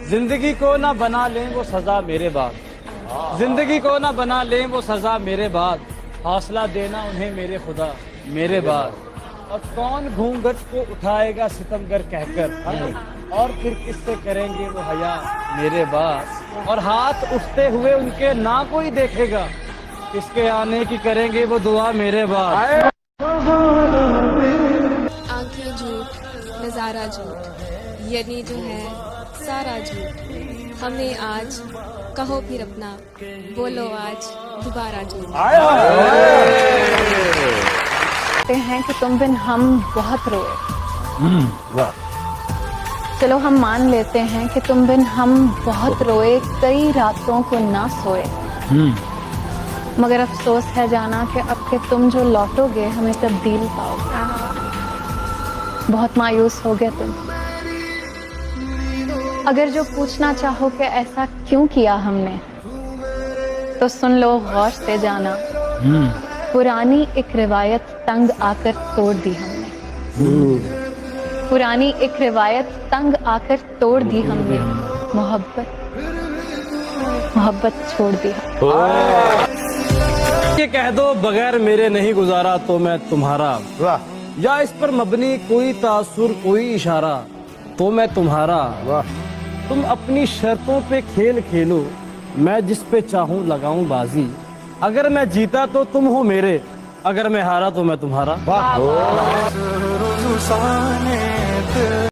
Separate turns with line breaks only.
जिंदगी को ना बना लें वो सजा मेरे बाद, जिंदगी को ना बना लें वो सजा मेरे बाद, हौसला देना उन्हें मेरे खुदा मेरे बाद। और कौन घूंघट को उठाएगा सितमगर कहकर, और फिर किससे करेंगे वो हया मेरे बाद। और हाथ उठते हुए उनके ना कोई देखेगा, किसके आने की करेंगे वो दुआ मेरे बाद।
आंखें झूठ, नजारा झूठ, यानी जो है सारा झूठ। हमें आज कहो फिर अपना, बोलो आज दोबारा झूठ।
कहते हैं कि तुम बिन हम बहुत रोए। चलो हम मान लेते हैं कि तुम बिन हम बहुत रोए, कई रातों को ना सोए। मगर अफसोस है जाना कि अब के तुम जो लौटोगे हमें तब्दील पाओगे। बहुत मायूस हो गए तुम। अगर जो पूछना चाहो कि ऐसा क्यों किया हमने, तो सुन लो गौर से जाना, पुरानी एक रिवायत तंग आकर तोड़ दी हमने। पुरानी एक रिवायत तंग आकर तोड़ दी हमने, मोहब्बत छोड़ दी।
ये कह दो बगैर मेरे नहीं गुजारा तो मैं तुम्हारा, या इस पर मबनी कोई तासुर कोई इशारा तो मैं तुम्हारा। तुम अपनी शर्तों पे खेल खेलो, मैं जिस पे चाहूं लगाऊं बाजी। अगर मैं जीता तो तुम हो मेरे, अगर मैं हारा तो मैं तुम्हारा।